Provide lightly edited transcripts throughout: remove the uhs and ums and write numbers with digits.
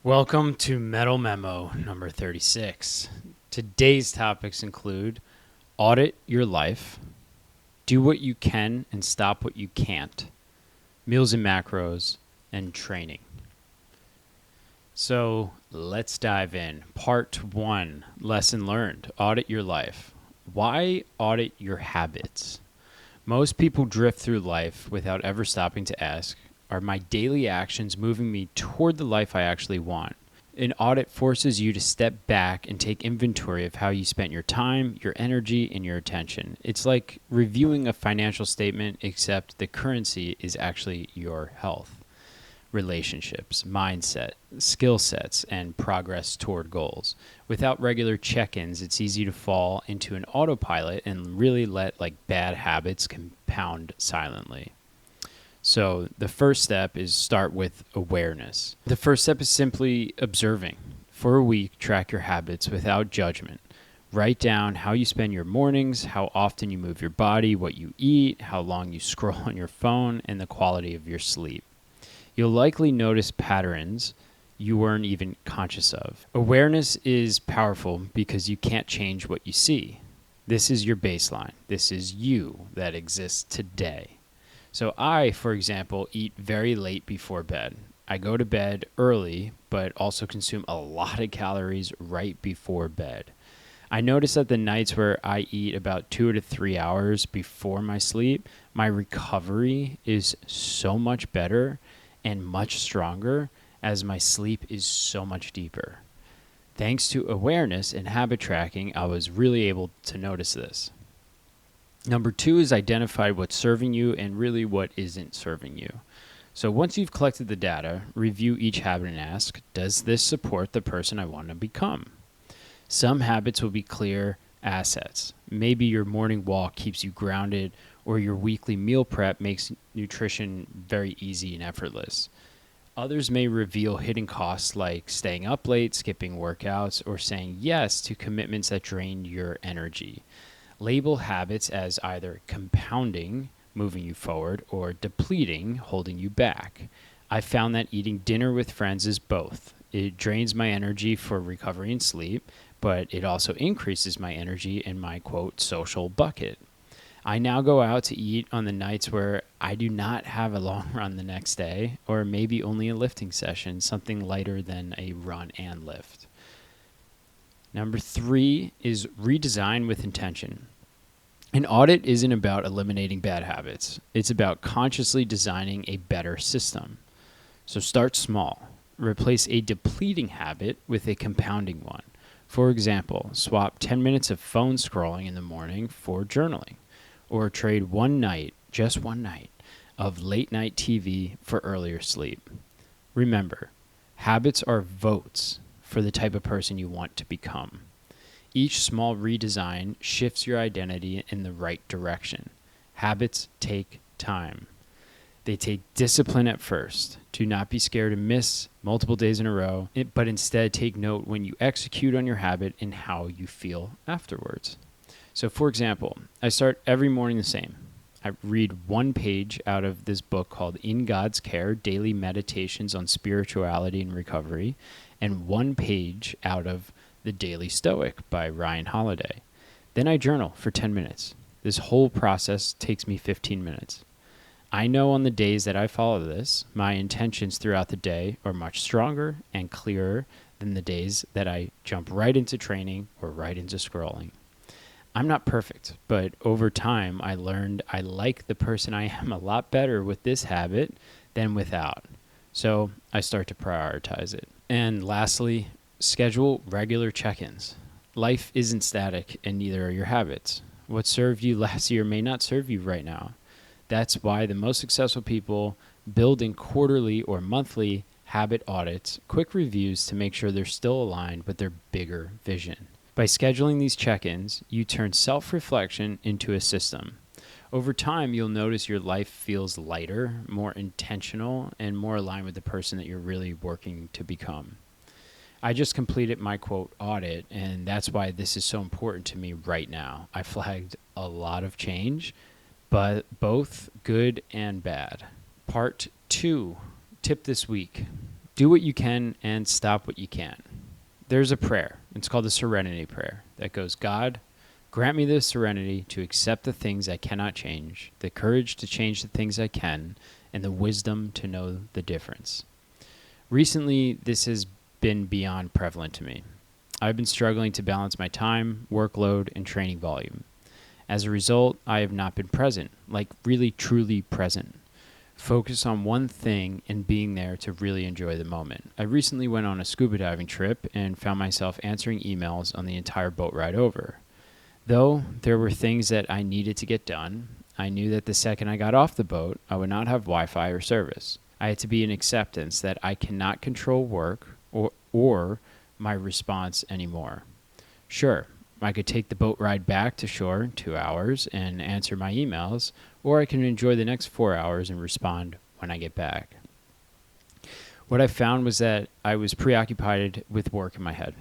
Welcome to Mettle Memo number 36. Today's topics include audit your life, do what you can and stop what you can't, meals and macros, and training. So let's dive in. Part 1, lesson learned, audit your life. Why audit your habits? Most people drift through life without ever stopping to ask, are my daily actions moving me toward the life I actually want? An audit forces you to step back and take inventory of how you spent your time, your energy, and your attention. It's like reviewing a financial statement, except the currency is actually your health, relationships, mindset, skill sets, and progress toward goals. Without regular check-ins, it's easy to fall into an autopilot and really let bad habits compound silently. So the first step is start with awareness. The first step is simply observing. For a week, track your habits without judgment. Write down how you spend your mornings, how often you move your body, what you eat, how long you scroll on your phone, and the quality of your sleep. You'll likely notice patterns you weren't even conscious of. Awareness is powerful because you can't change what you see. This is your baseline. This is you that exists today. So I, for example, eat very late before bed. I go to bed early, but also consume a lot of calories right before bed. I notice that the nights where I eat about 2 to 3 hours before my sleep, my recovery is so much better and much stronger as my sleep is so much deeper. Thanks to awareness and habit tracking, I was really able to notice this. Number 2 is identify what's serving you and really what isn't serving you. So once you've collected the data, review each habit and ask, does this support the person I want to become? Some habits will be clear assets. Maybe your morning walk keeps you grounded, or your weekly meal prep makes nutrition very easy and effortless. Others may reveal hidden costs like staying up late, skipping workouts, or saying yes to commitments that drain your energy. Label habits as either compounding, moving you forward, or depleting, holding you back. I found that eating dinner with friends is both. It drains my energy for recovery and sleep, but it also increases my energy in my, quote, social bucket. I now go out to eat on the nights where I do not have a long run the next day, or maybe only a lifting session, something lighter than a run and lift. Number 3 is redesign with intention. An audit isn't about eliminating bad habits. It's about consciously designing a better system. So start small. Replace a depleting habit with a compounding one. For example, swap 10 minutes of phone scrolling in the morning for journaling, or trade one night, just one night, of late night TV for earlier sleep. Remember, habits are votes for the type of person you want to become. Each small redesign shifts your identity in the right direction. Habits take time. They take discipline at first. Do not be scared to miss multiple days in a row, but instead take note when you execute on your habit and how you feel afterwards. So for example, I start every morning the same. I read one page out of this book called In God's Care, Daily Meditations on Spirituality and Recovery, and one page out of The Daily Stoic by Ryan Holiday. Then I journal for 10 minutes. This whole process takes me 15 minutes. I know on the days that I follow this, my intentions throughout the day are much stronger and clearer than the days that I jump right into training or right into scrolling. I'm not perfect, but over time I learned I like the person I am a lot better with this habit than without. So I start to prioritize it. And lastly, schedule regular check-ins. Life isn't static, and neither are your habits. What served you last year may not serve you right now. That's why the most successful people build in quarterly or monthly habit audits, quick reviews to make sure they're still aligned with their bigger vision. By scheduling these check-ins, you turn self-reflection into a system. Over time, you'll notice your life feels lighter, more intentional, and more aligned with the person that you're really working to become. I just completed my, quote, audit, and that's why this is so important to me right now. I flagged a lot of change, but both good and bad. Part 2, tip this week. Do what you can and stop what you can't. There's a prayer. It's called the Serenity Prayer that goes, God, grant me the serenity to accept the things I cannot change, the courage to change the things I can, and the wisdom to know the difference. Recently, this has been beyond prevalent to me. I've been struggling to balance my time, workload, and training volume. As a result, I have not been present, like really truly present. Focus on one thing and being there to really enjoy the moment. I recently went on a scuba diving trip and found myself answering emails on the entire boat ride over. Though there were things that I needed to get done, I knew that the second I got off the boat, I would not have Wi-Fi or service. I had to be in acceptance that I cannot control work or my response anymore. Sure, I could take the boat ride back to shore in 2 hours and answer my emails, or I can enjoy the next 4 hours and respond when I get back. What I found was that I was preoccupied with work in my head.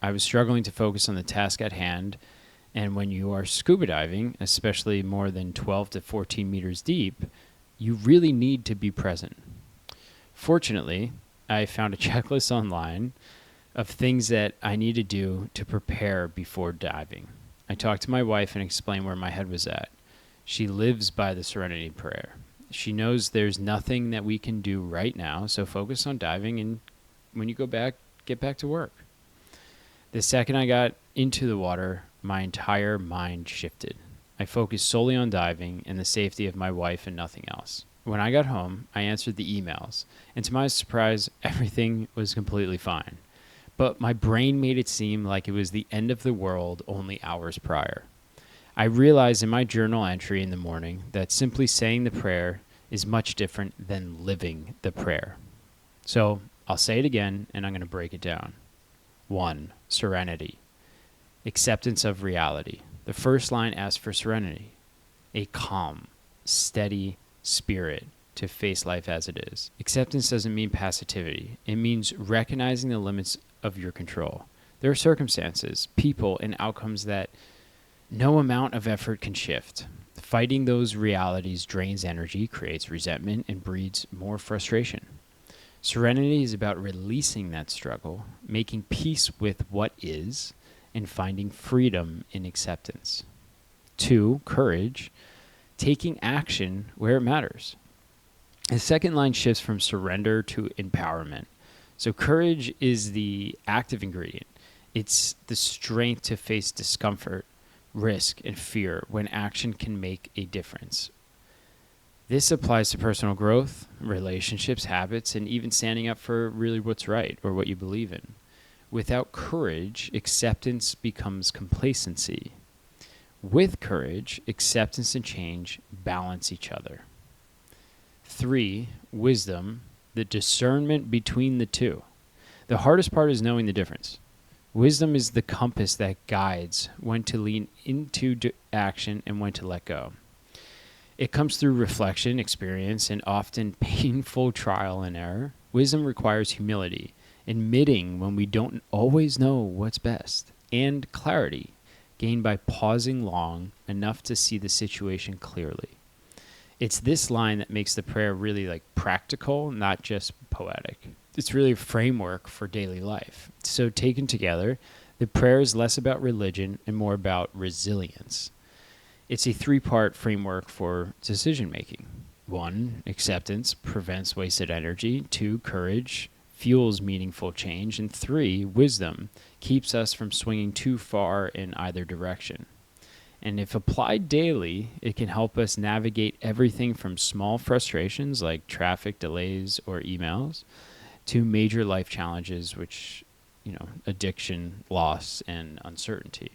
I was struggling to focus on the task at hand, and when you are scuba diving, especially more than 12 to 14 meters deep, you really need to be present. Fortunately, I found a checklist online of things that I need to do to prepare before diving. I talked to my wife and explained where my head was at. She lives by the Serenity Prayer. She knows there's nothing that we can do right now, so focus on diving, and when you go back, get back to work. The second I got into the water, my entire mind shifted. I focused solely on diving and the safety of my wife and nothing else. When I got home, I answered the emails, and to my surprise, everything was completely fine. But my brain made it seem like it was the end of the world only hours prior. I realized in my journal entry in the morning that simply saying the prayer is much different than living the prayer. So I'll say it again, and I'm going to break it down. 1. Serenity. Acceptance of reality. The first line asks for serenity, a calm, steady spirit to face life as it is. Acceptance doesn't mean passivity. It means recognizing the limits of your control. There are circumstances, people, and outcomes that no amount of effort can shift. Fighting those realities drains energy, creates resentment, and breeds more frustration. Serenity is about releasing that struggle, making peace with what is, and finding freedom in acceptance. 2. Courage. Taking action where it matters. The second line shifts from surrender to empowerment. So courage is the active ingredient. It's the strength to face discomfort, risk, and fear when action can make a difference. This applies to personal growth, relationships, habits, and even standing up for really what's right or what you believe in. Without courage, acceptance becomes complacency. With courage, acceptance and change balance each other. 3. Wisdom, the discernment between the two. The hardest part is knowing the difference. Wisdom is the compass that guides when to lean into action and when to let go. It comes through reflection, experience, and often painful trial and error. Wisdom requires humility, admitting when we don't always know what's best, and clarity, gained by pausing long enough to see the situation clearly. It's this line that makes the prayer really practical, not just poetic. It's really a framework for daily life. So taken together, the prayer is less about religion and more about resilience. It's a 3-part framework for decision making. 1, acceptance prevents wasted energy. 2, courage fuels meaningful change. And 3, wisdom keeps us from swinging too far in either direction. And if applied daily, it can help us navigate everything from small frustrations like traffic delays or emails to major life challenges, which, addiction, loss, and uncertainty.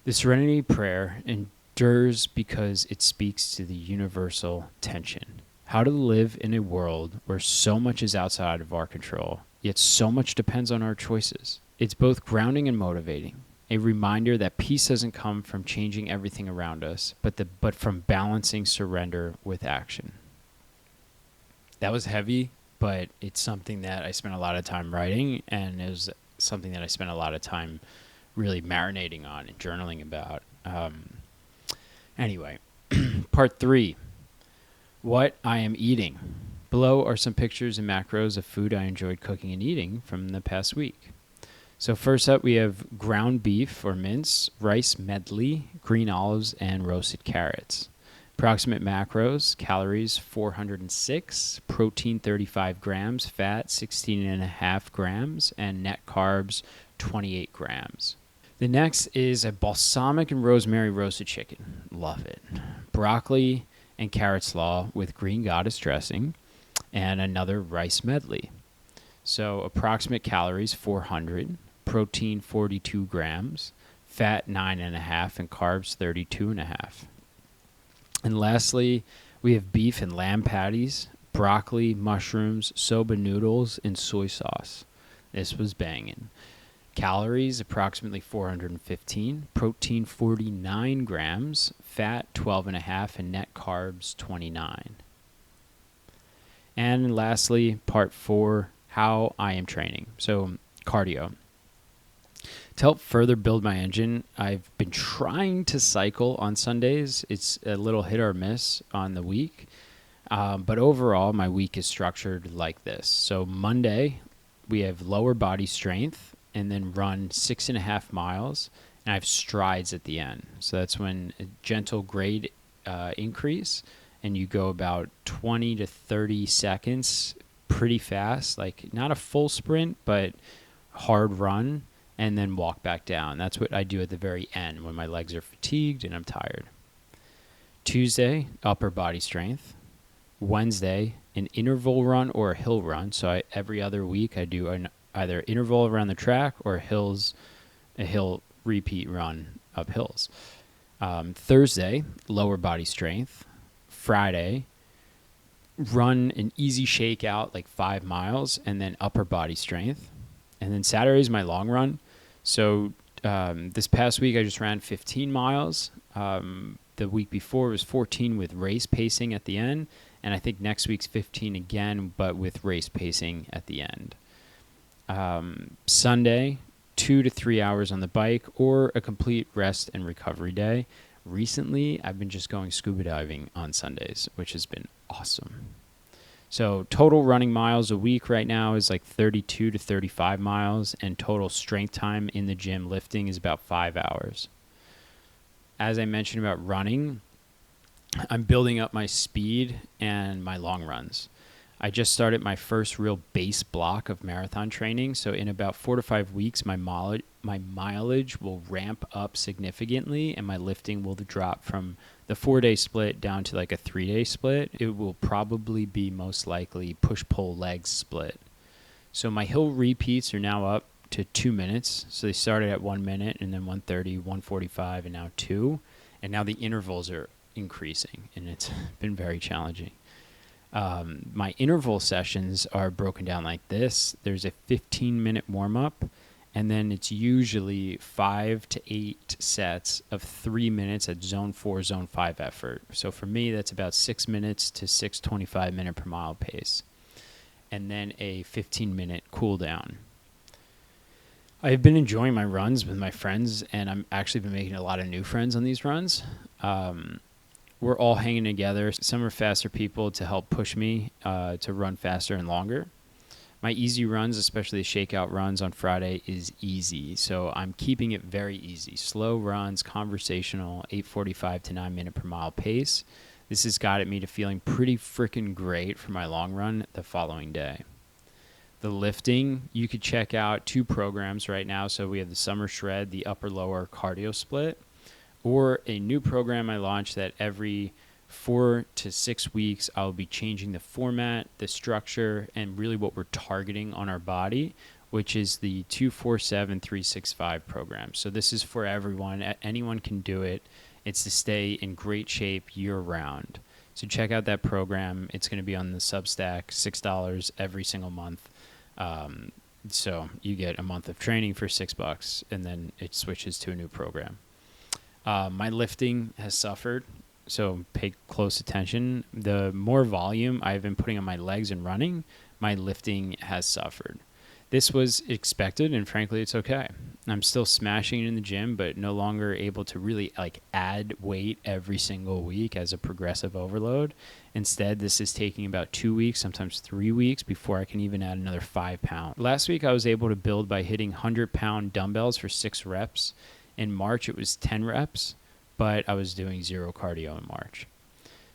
The Serenity Prayer endures because it speaks to the universal tension. How to live in a world where so much is outside of our control, yet so much depends on our choices. It's both grounding and motivating. A reminder that peace doesn't come from changing everything around us, but from balancing surrender with action. That was heavy, but it's something that I spent a lot of time writing, and it was something that I spent a lot of time really marinating on and journaling about. Anyway, part 3, what I am eating. Below are some pictures and macros of food I enjoyed cooking and eating from the past week. So first up, we have ground beef or mince, rice medley, green olives, and roasted carrots. Approximate macros: calories 406, protein 35 grams, fat 16.5 grams, and net carbs 28 grams. The next is a balsamic and rosemary roasted chicken. Love it. Broccoli and carrot slaw with green goddess dressing, and another rice medley. So approximate calories 400, protein 42 grams, fat 9.5, and carbs 32.5. And lastly, we have beef and lamb patties, broccoli, mushrooms, soba noodles, and soy sauce. This was banging. Calories approximately 415, protein 49 grams, fat 12.5, and net carbs 29. And lastly, part 4, how I am training. So cardio. To help further build my engine, I've been trying to cycle on Sundays. It's a little hit or miss on the week. But overall, my week is structured like this. So Monday, we have lower body strength and then run 6.5 miles. And I have strides at the end. So that's when a gentle grade increase. And you go about 20 to 30 seconds pretty fast. Like not a full sprint, but hard run. And then walk back down. That's what I do at the very end when my legs are fatigued and I'm tired. Tuesday, upper body strength. Wednesday, an interval run or a hill run. So every other week I do either interval around the track or a hill repeat run up hills. Thursday, lower body strength. Friday, run an easy shakeout like 5 miles and then upper body strength. And then Saturday is my long run. So this past week I just ran 15 miles. The week before was 14 with race pacing at the end. And I think next week's 15 again, but with race pacing at the end. Sunday, 2 to 3 hours on the bike or a complete rest and recovery day. Recently, I've been just going scuba diving on Sundays, which has been awesome. So total running miles a week right now is like 32 to 35 miles, and total strength time in the gym lifting is about 5 hours. As I mentioned about running, I'm building up my speed and my long runs. I just started my first real base block of marathon training. So in about 4 to 5 weeks, my mileage will ramp up significantly and my lifting will drop from the 4-day split down to like a 3-day split. It will probably be most likely push-pull legs split. So my hill repeats are now up to 2 minutes. So they started at 1 minute and then 1:30, 1:45, and now 2. And now the intervals are increasing and it's been very challenging. My interval sessions are broken down like this. There's a 15-minute warm-up, and then it's usually 5 to 8 sets of 3 minutes at zone 4, zone 5 effort. So for me, that's about 6 minutes to 6:25 minute per mile pace, and then a 15-minute cool down. I've been enjoying my runs with my friends, and I'm actually been making a lot of new friends on these runs. We're all hanging together. Some are faster people to help push me to run faster and longer. My easy runs, especially the shakeout runs on Friday, is easy. So I'm keeping it very easy. Slow runs, conversational, 8:45 to 9 minute per mile pace. This has got me to feeling pretty freaking great for my long run the following day. The lifting, you could check out 2 programs right now. So we have the Summer Shred, the upper lower cardio split, or a new program I launched that every 4 to 6 weeks, I'll be changing the format, the structure, and really what we're targeting on our body, which is the 2-4-7-3-6-5 program. So this is for everyone. Anyone can do it. It's to stay in great shape year round. So check out that program. It's going to be on the Substack, $6 every single month. So you get a month of training for $6, and then it switches to a new program. My lifting has suffered, so pay close attention. The more volume I've been putting on my legs and running, my lifting has suffered. This was expected, and frankly, it's okay. I'm still smashing it in the gym, but no longer able to really like add weight every single week as a progressive overload. Instead, this is taking about 2 weeks, sometimes 3 weeks before I can even add another 5 pounds. Last week, I was able to build by hitting 100-pound dumbbells for 6 reps. In March, it was 10 reps, but I was doing 0 cardio in March.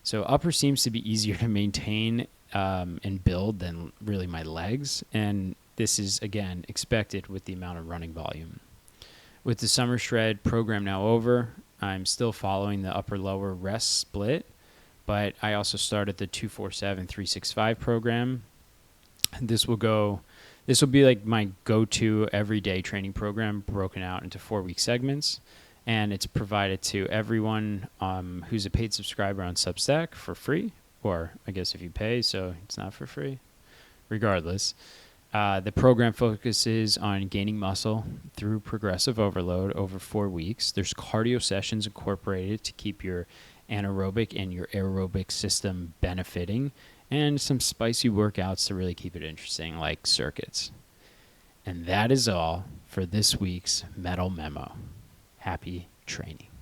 So upper seems to be easier to maintain and build than really my legs. And this is, again, expected with the amount of running volume. With the summer shred program now over, I'm still following the upper-lower rest split, but I also started the 247-365 program. This will be like my go-to everyday training program broken out into 4-week segments, and it's provided to everyone who's a paid subscriber on Substack for free, or I guess if you pay, so it's not for free. Regardless, the program focuses on gaining muscle through progressive overload over 4 weeks. There's cardio sessions incorporated to keep your anaerobic and your aerobic system benefiting, and some spicy workouts to really keep it interesting, like circuits. And that is all for this week's Mettle Memo. Happy training.